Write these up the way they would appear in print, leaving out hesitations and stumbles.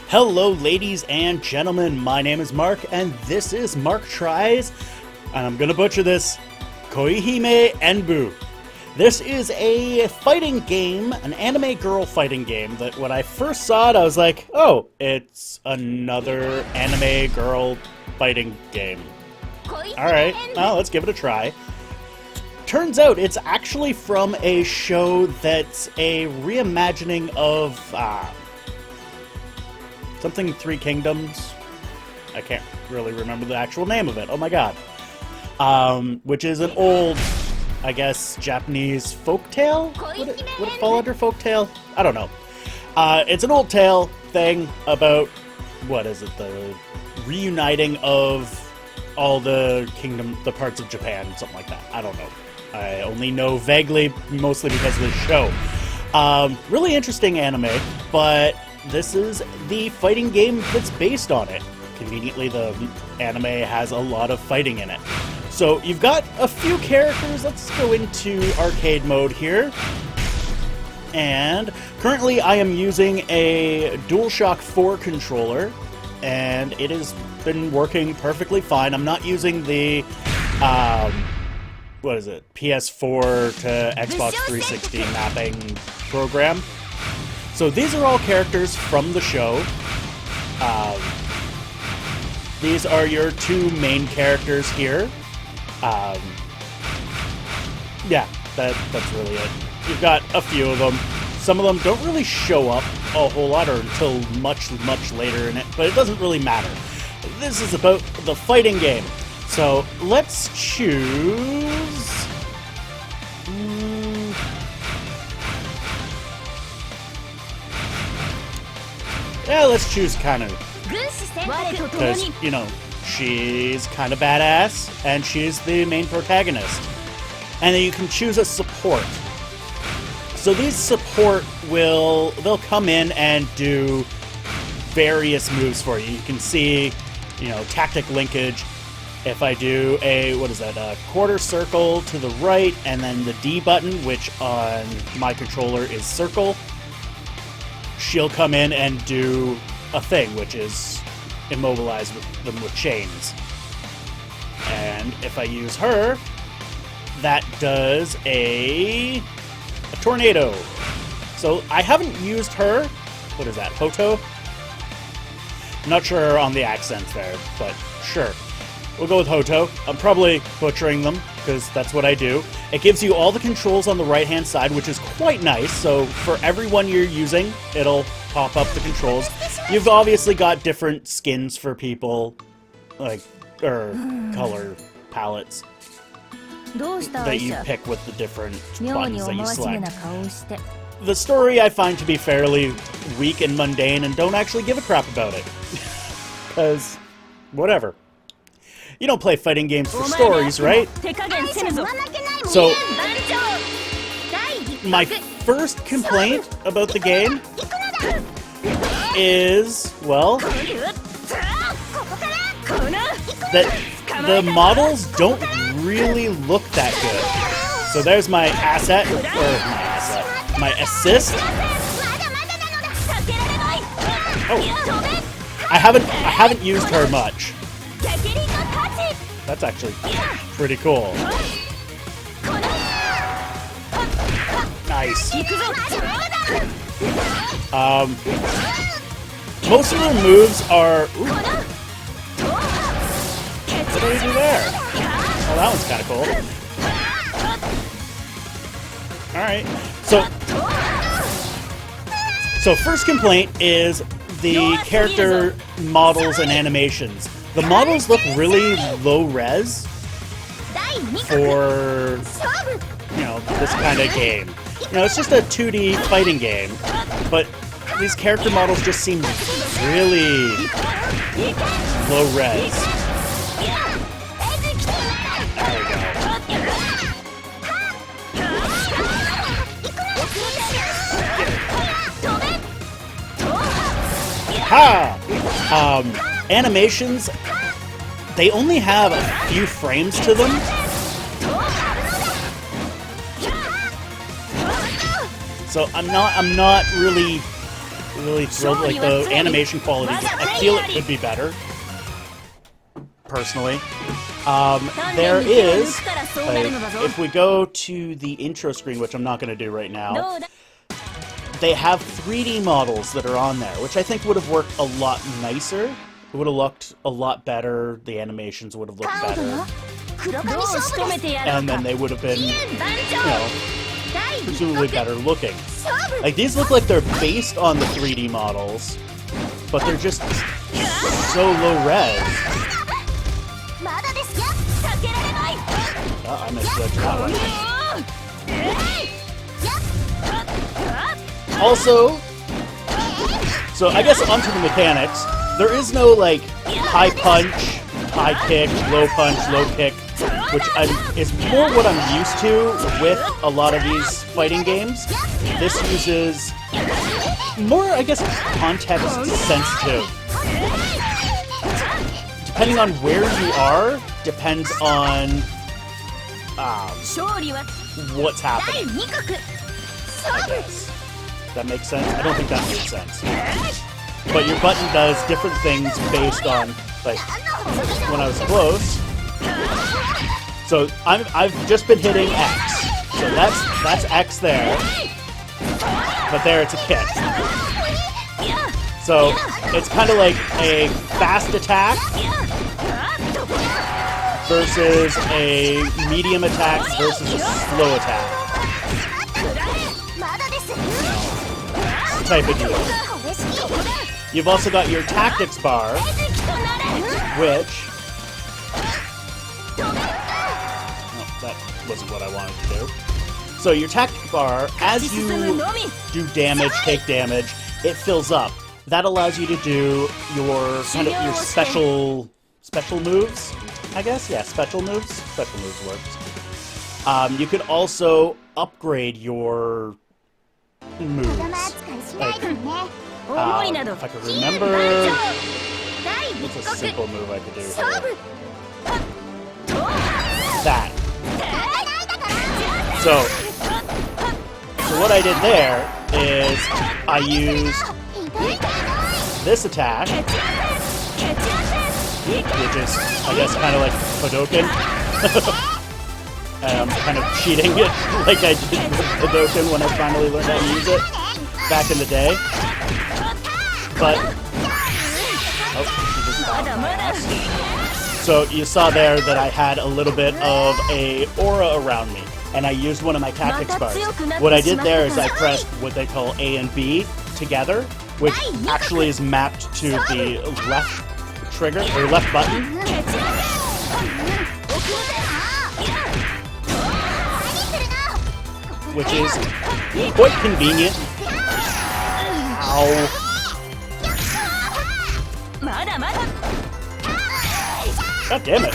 Hello ladies and gentlemen, my name is Mark and this is Mark Tries, and I'm gonna butcher this, Koihime Enbu. This is a fighting game, an anime girl fighting game that when I first saw it I was like, oh, it's another anime girl fighting game. Alright, well, let's give it a try. Turns out it's actually from a show that's a reimagining of something Three Kingdoms. I can't really remember the actual name of it. Oh my god. Which is an old, I guess, Japanese folktale? Would it fall under folktale? I don't know. It's an old tale thing about, what is it, the reuniting of all the parts of Japan, something like that. I don't know. I only know vaguely, mostly because of this show. Really interesting anime, but this is the fighting game that's based on it. Conveniently, the anime has a lot of fighting in it. So you've got a few characters. Let's go into arcade mode here. And currently I am using a DualShock 4 controller, and it has been working perfectly fine. I'm not using the what is it, PS4 to Xbox 360 mapping program. So these are all characters from the show. These are your two main characters here. Yeah, that's really it. You've got a few of them. Some of them don't really show up a whole lot or until much, much later in it, but it doesn't really matter. This is about the fighting game. So let's choose... yeah, let's choose Kanu. Because, you know, she's kind of badass, and she's the main protagonist. And then you can choose a support. So these support they'll come in and do various moves for you. You can see, you know, tactic linkage. If I do a quarter circle to the right, and then the D button, which on my controller is circle, she'll come in and do a thing, which is immobilize them with chains. And if I use her, that does a tornado. So I haven't used her. What is that, Hoto? I'm not sure on the accents there, but sure. We'll go with Hoto. I'm probably butchering them, because that's what I do. It gives you all the controls on the right-hand side, which is quite nice. So for every one you're using, it'll pop up the controls. You've obviously got different skins for people, like, or color palettes that you pick with the different buttons that you select. The story I find to be fairly weak and mundane, and don't actually give a crap about it. Because, whatever. You don't play fighting games for stories, right? So, my first complaint about the game is, well, that the models don't really look that good. So there's my asset, my assist. Oh, I haven't used her much. That's actually pretty cool. Nice. Most of their moves are... Ooh. What do we do there? Oh, that one's kind of cool. Alright. So first complaint is the character models and animations. The models look really low res for, you know, this kind of game. You know, it's just a 2D fighting game, but these character models just seem really low res. There we go. Ha! Animations, they only have a few frames to them. So I'm not really really thrilled. Like, the animation quality, I feel it could be better, personally. There is, like, if we go to the intro screen, which I'm not going to do right now, they have 3D models that are on there, which I think would have worked a lot nicer. It would have looked a lot better, the animations would have looked better. And then they would have been, you know, presumably better looking. Like, these look like they're based on the 3D models, but they're just so low res. Oh, I misjudged that one. Also, so I guess onto the mechanics. There is no, like, high punch, high kick, low punch, low kick, which is more what I'm used to with a lot of these fighting games. This uses more, I guess, context sensitive. Depending on where you are, depends on what's happening, I guess. That makes sense? I don't think that makes sense. But your button does different things based on, like, when I was close. So I've just been hitting X. So that's X there. But there it's a kick. So it's kind of like a fast attack versus a medium attack versus a slow attack. Type of deal. You've also got your tactics bar, which... Oh, that wasn't what I wanted to do. So your tactics bar, as you do damage, take damage, it fills up. That allows you to do your kind of your special moves, I guess. Yeah, special moves. Special moves works. You could also upgrade your moves. Like, if I could remember, what's a simple move I could do here? That. So what I did there is I used this attack, which is, I guess, kind of like Hadouken. And I'm kind of cheating it like I did with Hadouken when I finally learned how to use it back in the day. But, oh, she just bounced my ass. So you saw there that I had a little bit of a aura around me, and I used one of my tactics bars. What I did there is I pressed what they call A and B together, which actually is mapped to the left trigger, or left button. Which is quite convenient. Ow. God damn it.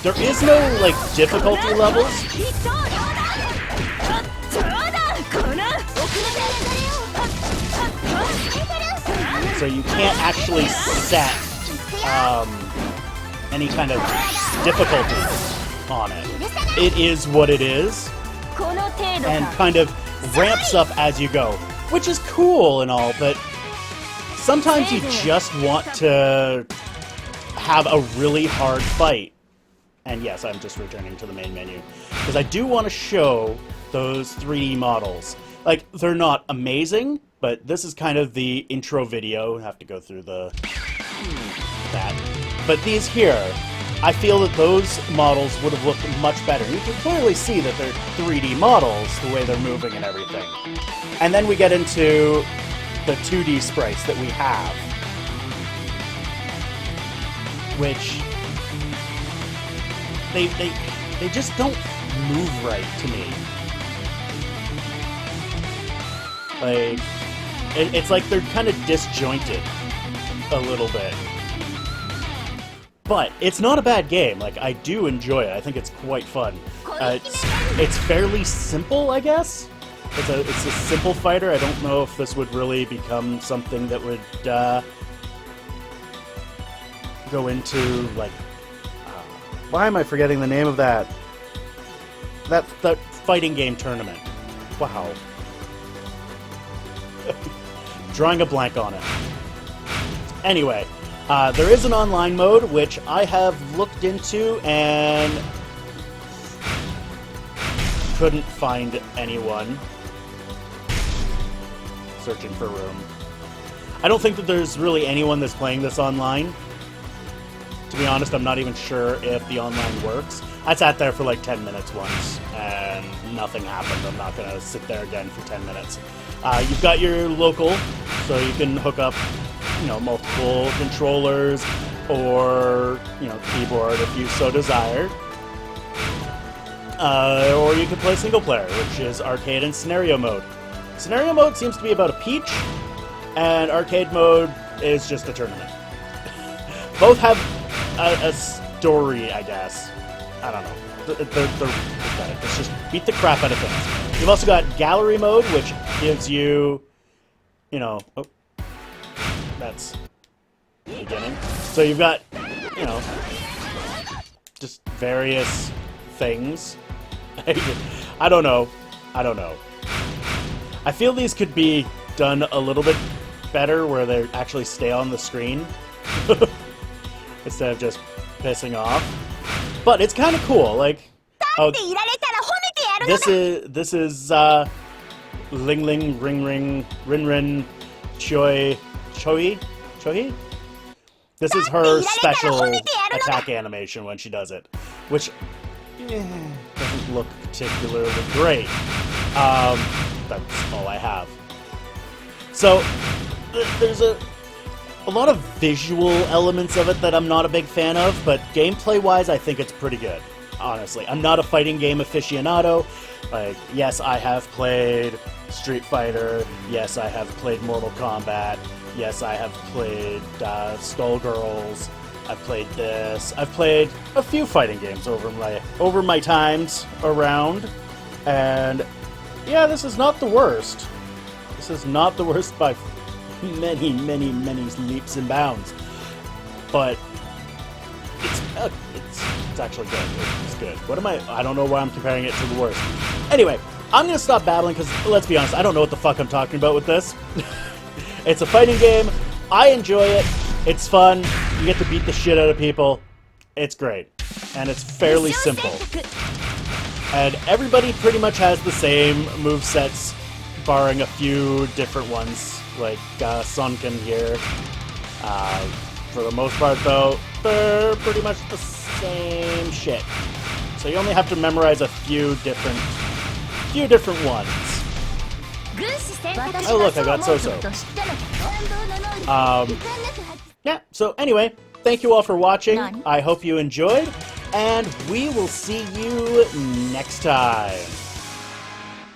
There is no, like, difficulty levels. So you can't actually set any kind of difficulty on it. It is what it is, and kind of ramps up as you go, which is cool and all, but sometimes you just want to have a really hard fight. And yes, I'm just returning to the main menu, because I do want to show those 3D models. Like, they're not amazing, but this is kind of the intro video. I have to go through that. But these here, I feel that those models would have looked much better. You can clearly see that they're 3D models, the way they're moving and everything. And then we get into the 2D sprites that we have, which they just don't move right to me. Like, it's like they're kind of disjointed a little bit. But it's not a bad game. Like, I do enjoy it. I think it's quite fun. It's fairly simple, I guess. It's a simple fighter. I don't know if this would really become something that would go into, like, why am I forgetting the name of that? That fighting game tournament. Wow. Drawing a blank on it. Anyway, there is an online mode, which I have looked into and couldn't find anyone. Searching for room. I don't think that there's really anyone that's playing this online. To be honest, I'm not even sure if the online works. I sat there for like 10 minutes once, and nothing happened. I'm not going to sit there again for 10 minutes. You've got your local, so you can hook up, multiple controllers or, keyboard if you so desire. Or you can play single player, which is arcade and scenario mode. Scenario mode seems to be about a peach, and arcade mode is just a tournament. Both have a story, I guess. I don't know. They're pathetic. It's just beat the crap out of things. You've also got gallery mode, which gives you, oh, that's the beginning. So you've got, just various things. I don't know. I feel these could be done a little bit better, where they actually stay on the screen instead of just pissing off. But it's kind of cool. Like, oh, this is Ling Ling Ring Ring Rin Rin Choi. This is her special attack animation when she does it, which doesn't look particularly great. That's all I have. So there's a lot of visual elements of it that I'm not a big fan of, but gameplay-wise, I think it's pretty good. Honestly, I'm not a fighting game aficionado. Like, yes, I have played Street Fighter. Yes, I have played Mortal Kombat. Yes, I have played Skullgirls. I've played this. I've played a few fighting games over my times around, and yeah, this is not the worst. This is not the worst by many leaps and bounds. But it's actually good. It's good. What am I don't know why I'm comparing it to the worst. Anyway, I'm gonna stop babbling because, let's be honest, I don't know what the fuck I'm talking about with this. It's a fighting game. I enjoy it. It's fun. You get to beat the shit out of people. It's great. And it's fairly simple. And everybody pretty much has the same movesets, barring a few different ones, like Sunken here. For the most part, though, they're pretty much the same shit. So you only have to memorize a few different ones. Oh look, I got So-So. Yeah, so anyway, thank you all for watching. I hope you enjoyed, and we will see you next time.